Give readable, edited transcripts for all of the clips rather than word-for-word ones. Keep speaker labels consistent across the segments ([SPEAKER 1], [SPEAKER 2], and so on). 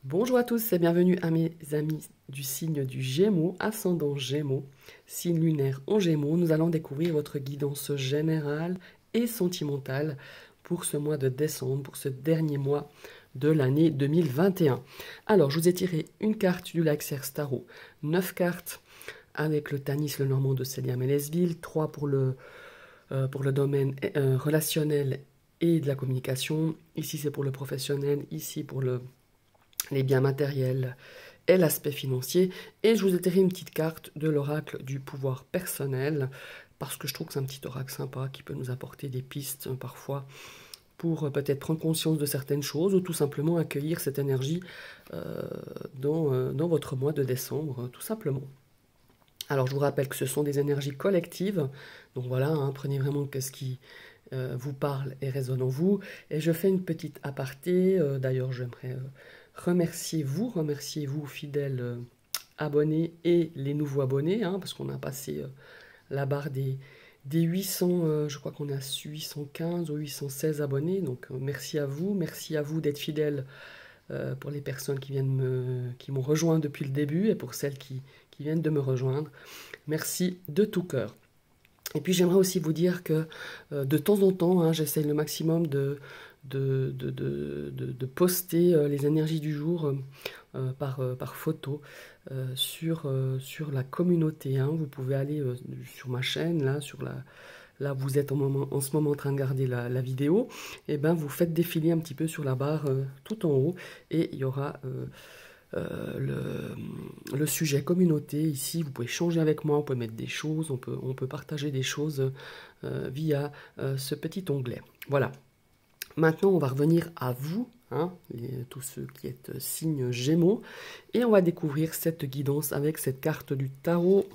[SPEAKER 1] Bonjour à tous et bienvenue à mes amis du signe du Gémeaux, ascendant Gémeaux, signe lunaire en Gémeaux. Nous allons découvrir votre guidance générale et sentimentale pour ce mois de décembre, pour ce dernier mois de l'année 2021. Alors, je vous ai tiré une carte du Laxer Tarot, 9 cartes avec le Tanis, le Normand de Célia Mélesville, 3 pour le domaine relationnel et de la communication. Ici, c'est pour le professionnel, ici pour les biens matériels et l'aspect financier. Et je vous ai tiré une petite carte de l'oracle du pouvoir personnel, parce que je trouve que c'est un petit oracle sympa qui peut nous apporter des pistes parfois pour peut-être prendre conscience de certaines choses ou tout simplement accueillir cette énergie dans votre mois de décembre, tout simplement. Alors je vous rappelle que ce sont des énergies collectives, donc voilà, hein, prenez vraiment ce qui vous parle et résonne en vous. Et je fais une petite aparté, d'ailleurs j'aimerais remercier vous fidèles abonnés et les nouveaux abonnés, hein, parce qu'on a passé la barre des 800, je crois qu'on est à 815 ou 816 abonnés, donc merci à vous d'être fidèles pour les personnes qui m'ont rejoint depuis le début et pour celles qui viennent de me rejoindre. Merci de tout cœur. Et puis j'aimerais aussi vous dire que de temps en temps, hein, j'essaie le maximum de poster les énergies du jour par photo sur la communauté, hein. Vous pouvez aller sur ma chaîne, là vous êtes en ce moment en train de regarder la vidéo, et ben vous faites défiler un petit peu sur la barre tout en haut, et il y aura le sujet communauté. Ici, vous pouvez changer avec moi, on peut mettre des choses, on peut partager des choses via ce petit onglet. Voilà. Maintenant, on va revenir à vous, hein, tous ceux qui êtes signe Gémeaux, et on va découvrir cette guidance avec cette carte du tarot.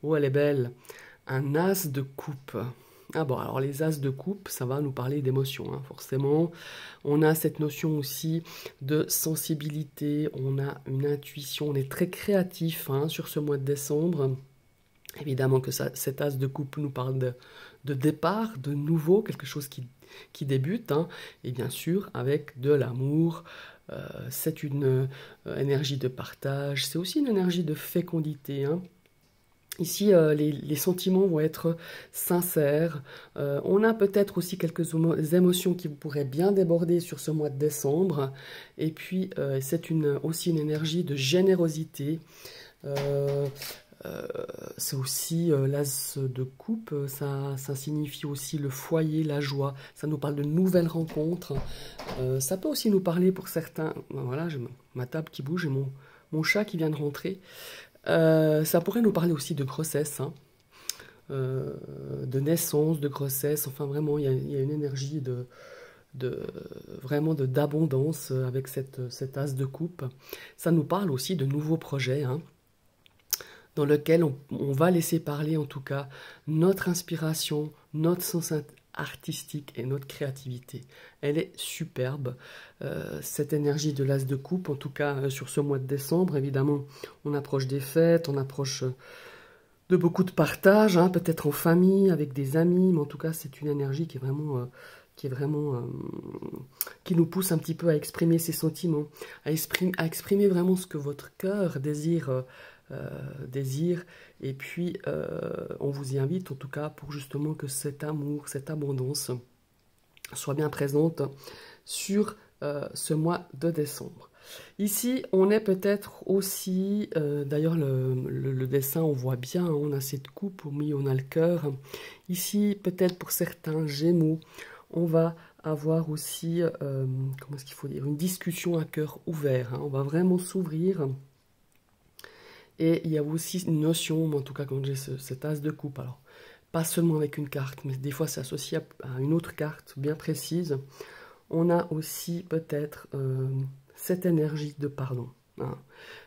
[SPEAKER 1] Oh, elle est belle. Un as de coupe. Ah bon, alors les as de coupe, ça va nous parler d'émotion, hein, forcément. On a cette notion aussi de sensibilité, on a une intuition, on est très créatif, hein, sur ce mois de décembre. Évidemment que cet as de coupe nous parle de départ, de nouveau, quelque chose qui débute, hein, et bien sûr avec de l'amour. C'est une énergie de partage, c'est aussi une énergie de fécondité, hein. Ici, les sentiments vont être sincères. On a peut-être aussi quelques émotions qui pourraient bien déborder sur ce mois de décembre. Et puis, c'est aussi une énergie de générosité. Euh, c'est aussi l'as de coupe, ça signifie aussi le foyer, la joie. Ça nous parle de nouvelles rencontres. Ça peut aussi nous parler pour certains. Voilà, j'ai ma table qui bouge et mon chat qui vient de rentrer. Ça pourrait nous parler aussi de grossesse, hein, de naissance, de grossesse. Enfin, vraiment, il y a une énergie vraiment d'abondance avec cet as de coupe. Ça nous parle aussi de nouveaux projets, hein, dans lesquels on va laisser parler, en tout cas, notre inspiration, notre sens artistique et notre créativité. Elle est superbe, cette énergie de l'as de coupe, en tout cas sur ce mois de décembre. Évidemment, on approche des fêtes, on approche de beaucoup de partage, hein, peut-être en famille, avec des amis, mais en tout cas, c'est une énergie qui nous pousse un petit peu à exprimer ses sentiments, à exprimer vraiment ce que votre cœur désire, et puis on vous y invite en tout cas pour justement que cet amour, cette abondance soit bien présente sur ce mois de décembre. Ici, on est peut-être aussi, d'ailleurs le dessin, on voit bien, hein, on a cette coupe, au milieu on a le cœur. Ici, peut-être pour certains Gémeaux, on va avoir aussi, comment est-ce qu'il faut dire, une discussion à cœur ouvert, hein. On va vraiment s'ouvrir. Et il y a aussi une notion, en tout cas quand j'ai cet as de coupe, alors pas seulement avec une carte, mais des fois c'est associé à une autre carte bien précise. On a aussi peut-être cette énergie de pardon, hein.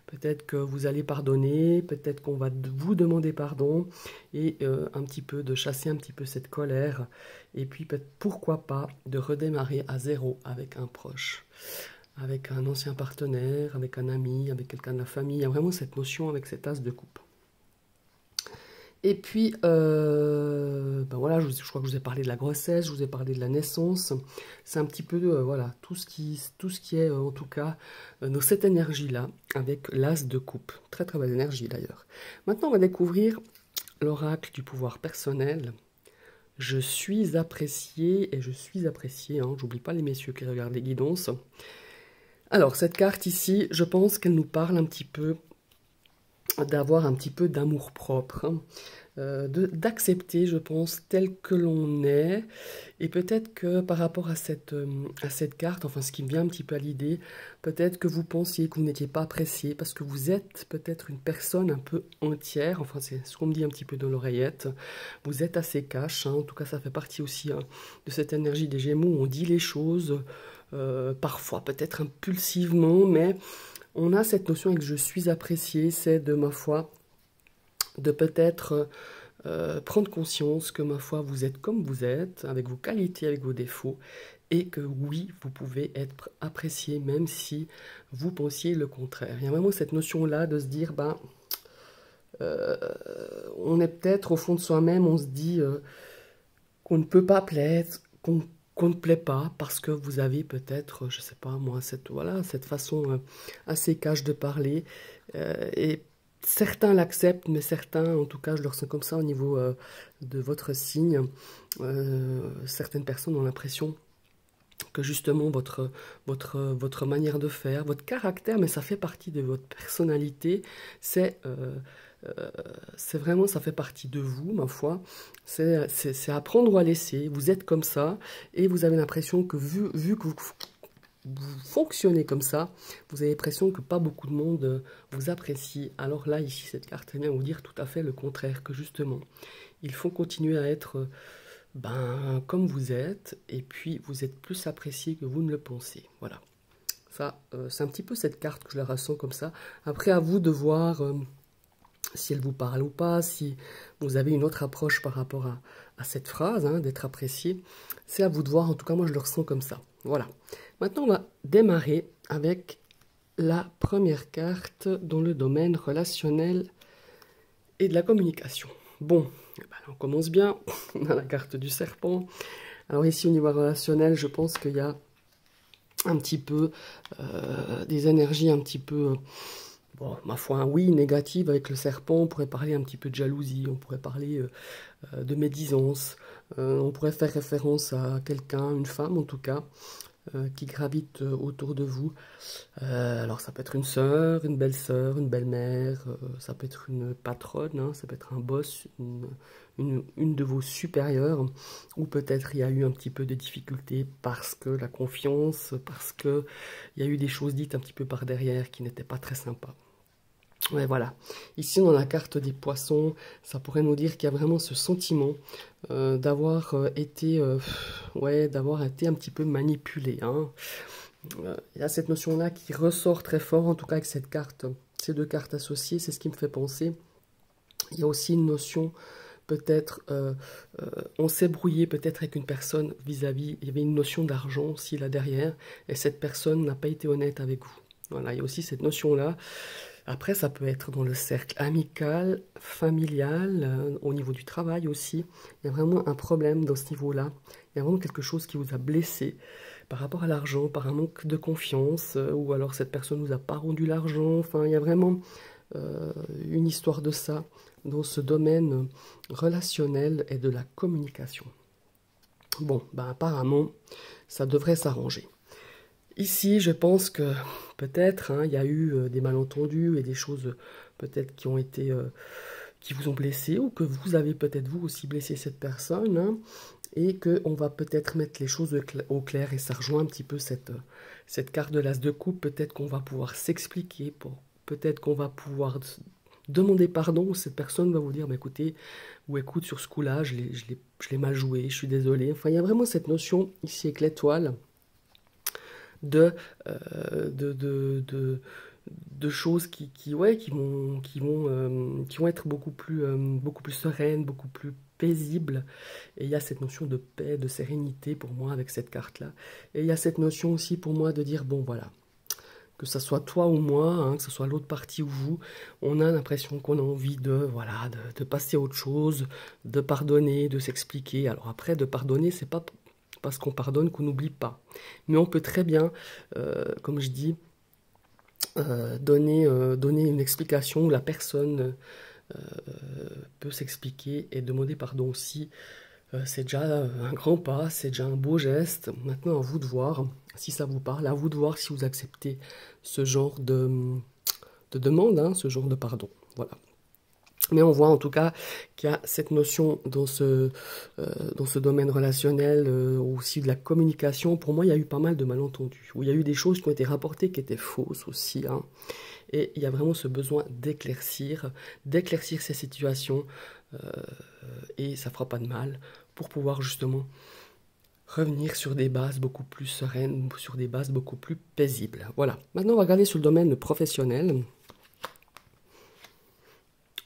[SPEAKER 1] Peut-être que vous allez pardonner, peut-être qu'on va vous demander pardon, et un petit peu de chasser un petit peu cette colère, et puis pourquoi pas de redémarrer à zéro avec un proche, avec un ancien partenaire, avec un ami, avec quelqu'un de la famille. Il y a vraiment cette notion avec cet as de coupe. Et puis, ben voilà, je crois que je vous ai parlé de la grossesse, je vous ai parlé de la naissance. C'est un petit peu, voilà, tout ce qui est, en tout cas, dans cette énergie-là, avec l'as de coupe. Très très belle énergie d'ailleurs. Maintenant, on va découvrir l'oracle du pouvoir personnel. Je suis apprécié et je suis apprécié. Hein. J'oublie pas les messieurs qui regardent les guidances. Alors, cette carte ici, je pense qu'elle nous parle un petit peu d'avoir un petit peu d'amour propre, hein, d'accepter, je pense, tel que l'on est. Et peut-être que par rapport à cette carte, enfin ce qui me vient un petit peu à l'idée, peut-être que vous pensiez que vous n'étiez pas apprécié parce que vous êtes peut-être une personne un peu entière, enfin c'est ce qu'on me dit un petit peu dans l'oreillette, vous êtes assez cash, hein, en tout cas ça fait partie aussi hein, de cette énergie des Gémeaux où on dit les choses, parfois peut-être impulsivement, mais on a cette notion et que je suis apprécié, c'est de ma foi, de peut-être prendre conscience que ma foi, vous êtes comme vous êtes, avec vos qualités, avec vos défauts, et que oui, vous pouvez être apprécié même si vous pensiez le contraire. Il y a vraiment cette notion-là de se dire, ben, on est peut-être au fond de soi-même, on se dit qu'on ne peut pas plaire, qu'on ne plaît pas parce que vous avez peut-être, je sais pas moi, cette façon assez cash de parler. Et certains l'acceptent, mais certains, en tout cas, je le ressens comme ça au niveau de votre signe. Certaines personnes ont l'impression que justement votre manière de faire, votre caractère, mais ça fait partie de votre personnalité, c'est vraiment, ça fait partie de vous, ma foi. C'est apprendre ou à laisser. Vous êtes comme ça et vous avez l'impression que vu que vous fonctionnez comme ça, vous avez l'impression que pas beaucoup de monde vous apprécie. Alors là, ici, cette carte vient vous dire tout à fait le contraire, que justement, il faut continuer à être ben, comme vous êtes et puis vous êtes plus apprécié que vous ne le pensez. Voilà. Ça, c'est un petit peu cette carte que je la ressens comme ça. Après, à vous de voir si elle vous parle ou pas, si vous avez une autre approche par rapport à cette phrase, hein, d'être apprécié, c'est à vous de voir. En tout cas, moi, je le ressens comme ça. Voilà. Maintenant, on va démarrer avec la première carte dans le domaine relationnel et de la communication. Bon, eh ben, on commence bien. On a la carte du serpent. Alors ici, au niveau relationnel, je pense qu'il y a un petit peu des énergies un petit peu... bon, ma foi, un oui, négative avec le serpent, on pourrait parler un petit peu de jalousie, on pourrait parler de médisance, on pourrait faire référence à quelqu'un, une femme en tout cas, qui gravite autour de vous. Alors ça peut être une belle-sœur, une belle-mère, ça peut être une patronne, hein, ça peut être un boss, une de vos supérieures, ou peut-être il y a eu un petit peu de difficulté parce que la confiance, parce que il y a eu des choses dites un petit peu par derrière qui n'étaient pas très sympas. Ouais, voilà. Ici, dans la carte des poissons, ça pourrait nous dire qu'il y a vraiment ce sentiment d'avoir été, d'avoir été un petit peu manipulé. Hein. Il y a cette notion-là qui ressort très fort, en tout cas avec cette carte, ces deux cartes associées, c'est ce qui me fait penser. Il y a aussi une notion, peut-être, on s'est brouillé peut-être avec une personne vis-à-vis, il y avait une notion d'argent aussi là derrière, et cette personne n'a pas été honnête avec vous. Voilà, il y a aussi cette notion-là. Après, ça peut être dans le cercle amical, familial, au niveau du travail aussi. Il y a vraiment un problème dans ce niveau-là. Il y a vraiment quelque chose qui vous a blessé par rapport à l'argent, par un manque de confiance, ou alors cette personne ne vous a pas rendu l'argent. Enfin, il y a vraiment une histoire de ça dans ce domaine relationnel et de la communication. Bon, ben apparemment, ça devrait s'arranger. Ici, je pense que peut-être il y a eu des malentendus et des choses peut-être qui ont été qui vous ont blessé ou que vous avez peut-être vous aussi blessé cette personne hein, et qu'on va peut-être mettre les choses au clair et ça rejoint un petit peu cette carte de l'as de coupe. Peut-être qu'on va pouvoir s'expliquer, peut-être qu'on va pouvoir demander pardon. Cette personne va vous dire bah, écoutez, ou écoute sur ce coup-là, je l'ai mal joué, je suis désolé. Enfin, il y a vraiment cette notion ici avec l'étoile de choses qui vont être beaucoup plus sereines, beaucoup plus paisibles. Et il y a cette notion de paix, de sérénité pour moi avec cette carte-là. Et il y a cette notion aussi pour moi de dire, bon voilà, que ce soit toi ou moi, hein, que ce soit l'autre partie ou vous, on a l'impression qu'on a envie de, voilà, de passer à autre chose, de pardonner, de s'expliquer. Alors après, de pardonner, c'est pas parce qu'on pardonne qu'on n'oublie pas. Mais on peut très bien, comme je dis, donner une explication où la personne peut s'expliquer et demander pardon aussi. C'est déjà un grand pas, c'est déjà un beau geste. Maintenant, à vous de voir si ça vous parle, à vous de voir si vous acceptez ce genre de demande, hein, ce genre de pardon. Voilà. Mais on voit en tout cas qu'il y a cette notion dans ce domaine relationnel, aussi de la communication. Pour moi, il y a eu pas mal de malentendus, où il y a eu des choses qui ont été rapportées qui étaient fausses aussi, hein. Et il y a vraiment ce besoin d'éclaircir ces situations, et ça fera pas de mal pour pouvoir justement revenir sur des bases beaucoup plus sereines, sur des bases beaucoup plus paisibles. Voilà. Maintenant, on va regarder sur le domaine professionnel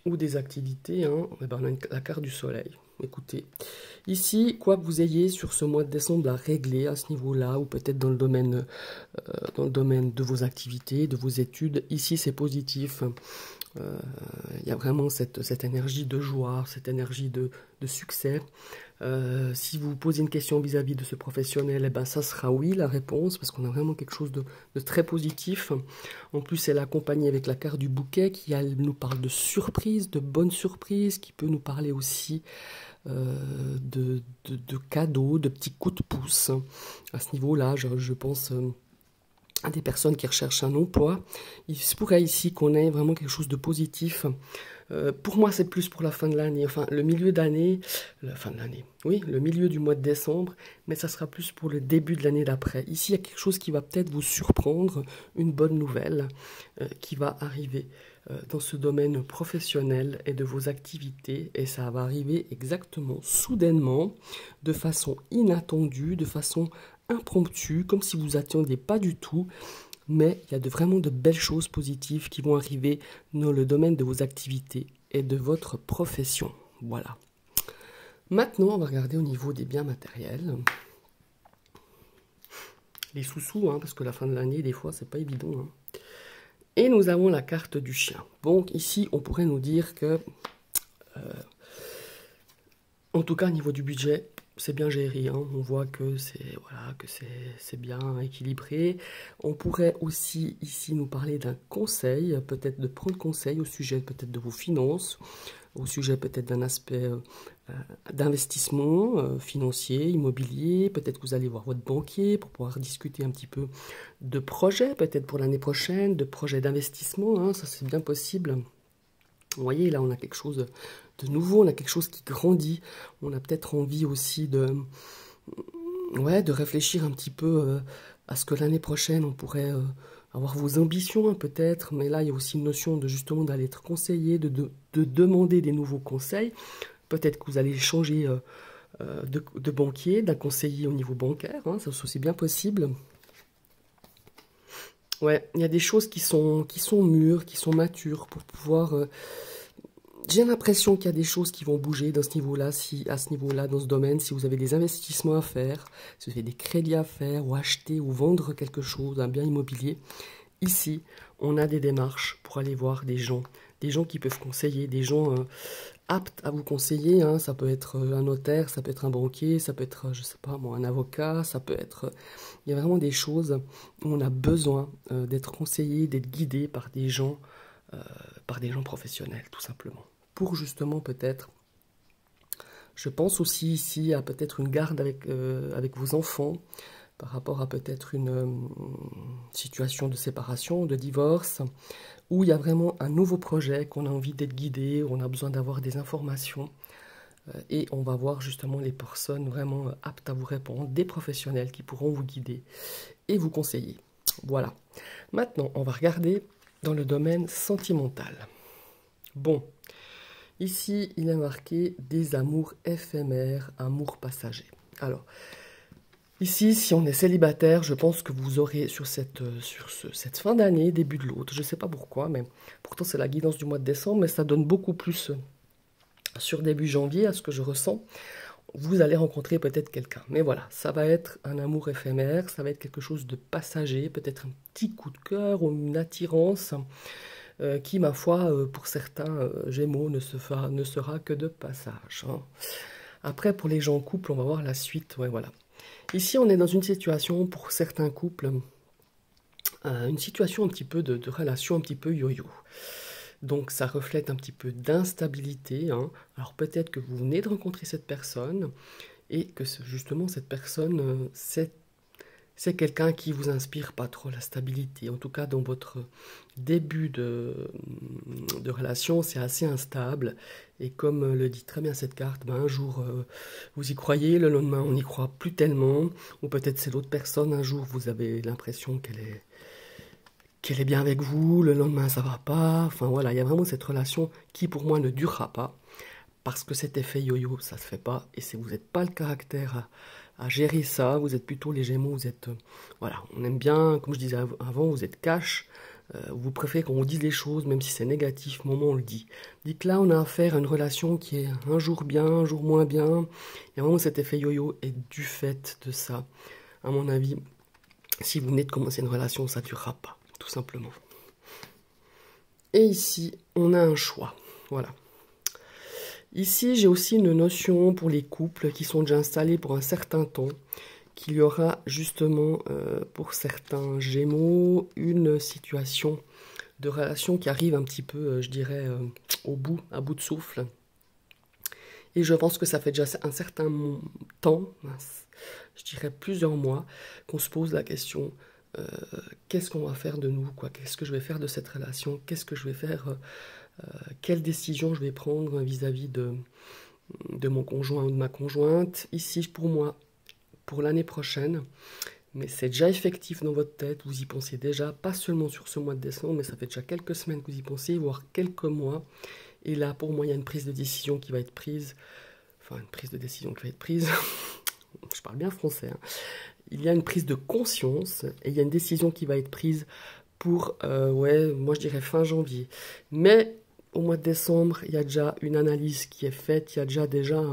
[SPEAKER 1] ou des activités, hein. On a la carte du soleil. Écoutez, ici, quoi que vous ayez sur ce mois de décembre à régler à ce niveau-là, ou peut-être dans le domaine de vos activités, de vos études, ici c'est positif. Il y a vraiment cette énergie de joie, cette énergie de succès. Si vous vous posez une question vis-à-vis de ce professionnel, eh ben, ça sera oui la réponse, parce qu'on a vraiment quelque chose de très positif. En plus, elle est accompagnée avec la carte du bouquet qui nous parle de surprise, de bonnes surprises, qui peut nous parler aussi de cadeaux, de petits coups de pouce. À ce niveau-là, je pense à des personnes qui recherchent un emploi. Il se pourrait ici qu'on ait vraiment quelque chose de positif. Pour moi, c'est plus pour la fin de l'année, enfin le milieu d'année, la fin de l'année, oui, le milieu du mois de décembre, mais ça sera plus pour le début de l'année d'après. Ici, il y a quelque chose qui va peut-être vous surprendre, une bonne nouvelle qui va arriver dans ce domaine professionnel et de vos activités, et ça va arriver exactement, soudainement, de façon inattendue, de façon impromptue, comme si vous attendiez pas du tout. Mais il y a vraiment de belles choses positives qui vont arriver dans le domaine de vos activités et de votre profession. Voilà. Maintenant, on va regarder au niveau des biens matériels. Les sous-sous, hein, parce que la fin de l'année, des fois, c'est pas évident, hein. Et nous avons la carte du chien. Donc ici, on pourrait nous dire que, en tout cas, au niveau du budget, c'est bien géré, hein. On voit que c'est bien équilibré. On pourrait aussi ici nous parler d'un conseil, peut-être de prendre conseil au sujet peut-être de vos finances, au sujet peut-être d'un aspect d'investissement financier, immobilier. Peut-être que vous allez voir votre banquier pour pouvoir discuter un petit peu de projets, peut-être pour l'année prochaine, de projets d'investissement, hein. Ça c'est bien possible. Vous voyez, là on a quelque chose de nouveau, on a quelque chose qui grandit. On a peut-être envie aussi de réfléchir un petit peu à ce que l'année prochaine on pourrait avoir vos ambitions, hein, peut-être. Mais là il y a aussi une notion de justement d'aller être conseillé, de demander des nouveaux conseils. Peut-être que vous allez changer de banquier, d'un conseiller au niveau bancaire, hein, ça c'est aussi bien possible. Ouais, il y a des choses qui sont mûres, qui sont matures pour pouvoir... j'ai l'impression qu'il y a des choses qui vont bouger dans ce niveau-là, à ce niveau-là, dans ce domaine, si vous avez des investissements à faire, si vous avez des crédits à faire, ou acheter ou vendre quelque chose, un bien immobilier. Ici, on a des démarches pour aller voir des gens qui peuvent conseiller, des gens aptes à vous conseiller, hein. Ça peut être un notaire, ça peut être un banquier, ça peut être, je sais pas moi, un avocat, ça peut être... Il y a vraiment des choses où on a besoin d'être conseillé, d'être guidé par des gens professionnels, tout simplement. Pour justement peut-être... Je pense aussi ici à peut-être une garde avec vos enfants, par rapport à peut-être une situation de séparation, de divorce, où il y a vraiment un nouveau projet, qu'on a envie d'être guidé, où on a besoin d'avoir des informations, et on va voir justement les personnes vraiment aptes à vous répondre, des professionnels qui pourront vous guider et vous conseiller. Voilà. Maintenant, on va regarder dans le domaine sentimental. Bon, ici, il est marqué des amours éphémères, amours passagers. Alors, ici, si on est célibataire, je pense que vous aurez sur cette fin d'année, début de l'autre, je ne sais pas pourquoi, mais pourtant c'est la guidance du mois de décembre, mais ça donne beaucoup plus sur début janvier à ce que je ressens. vous allez rencontrer peut-être quelqu'un. Mais voilà, ça va être un amour éphémère, ça va être quelque chose de passager, peut-être un petit coup de cœur ou une attirance qui, ma foi, pour certains Gémeaux, ne sera que de passage. Hein. Après, pour les gens en couple, on va voir la suite. Ouais, voilà. Ici, on est dans une situation, pour certains couples, une situation un petit peu de relation un petit peu yo-yo. Donc ça reflète un petit peu d'instabilité. Hein. Alors peut-être que vous venez de rencontrer cette personne et que justement cette personne, c'est quelqu'un qui vous inspire pas trop la stabilité. En tout cas, dans votre début de relation, c'est assez instable. Et comme le dit très bien cette carte, ben, un jour vous y croyez, le lendemain on n'y croit plus tellement. Ou peut-être c'est l'autre personne, un jour vous avez l'impression qu'elle est bien avec vous, le lendemain ça va pas. Enfin voilà, il y a vraiment cette relation qui pour moi ne durera pas. Parce que cet effet yo-yo, ça se fait pas. Et si vous n'êtes pas le caractère à gérer ça, vous êtes plutôt les Gémeaux, vous êtes... voilà, on aime bien, comme je disais avant, vous êtes cash. Vous préférez qu'on vous dise les choses, même si c'est négatif, au moment où on le dit. Dites là, on a affaire à une relation qui est un jour bien, un jour moins bien. Et vraiment, cet effet yo-yo est du fait de ça. À mon avis, si vous venez de commencer une relation, ça ne durera pas, tout simplement. Et ici, on a un choix. Voilà. Ici, j'ai aussi une notion pour les couples qui sont déjà installés pour un certain temps, qu'il y aura justement pour certains Gémeaux une situation de relation qui arrive un petit peu, je dirais, à bout de souffle. Et je pense que ça fait déjà un certain temps, je dirais plusieurs mois, qu'on se pose la question, qu'est-ce qu'on va faire de nous, quoi? Qu'est-ce que je vais faire de cette relation? Qu'est-ce que je vais faire quelle décision je vais prendre vis-à-vis de mon conjoint ou de ma conjointe. Ici, pour moi, pour l'année prochaine, mais c'est déjà effectif dans votre tête, vous y pensez déjà, pas seulement sur ce mois de décembre, mais ça fait déjà quelques semaines que vous y pensez, voire quelques mois. Et là, pour moi, il y a une prise de décision qui va être prise. Enfin, une prise de décision qui va être prise. Je parle bien français. Hein. Il y a une prise de conscience et il y a une décision qui va être prise pour, ouais, moi je dirais fin janvier. Mais au mois de décembre, il y a déjà une analyse qui est faite, il y a déjà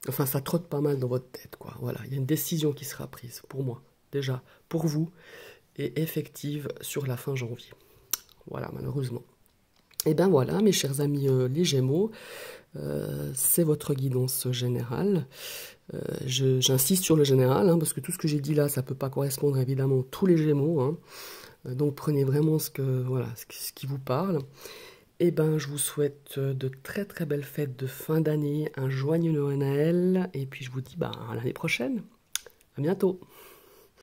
[SPEAKER 1] enfin, ça trotte pas mal dans votre tête, quoi. Voilà, il y a une décision qui sera prise, pour moi, déjà, pour vous, et effective sur la fin janvier. Voilà, malheureusement. Et ben voilà, mes chers amis les Gémeaux, c'est votre guidance générale. J'insiste sur le général, hein, parce que tout ce que j'ai dit là, ça ne peut pas correspondre évidemment à tous les Gémeaux. Hein. Donc prenez vraiment ce qui vous parle. Et ben, je vous souhaite de très très belles fêtes de fin d'année, un joyeux Noël, et puis je vous dis à l'année prochaine. À bientôt.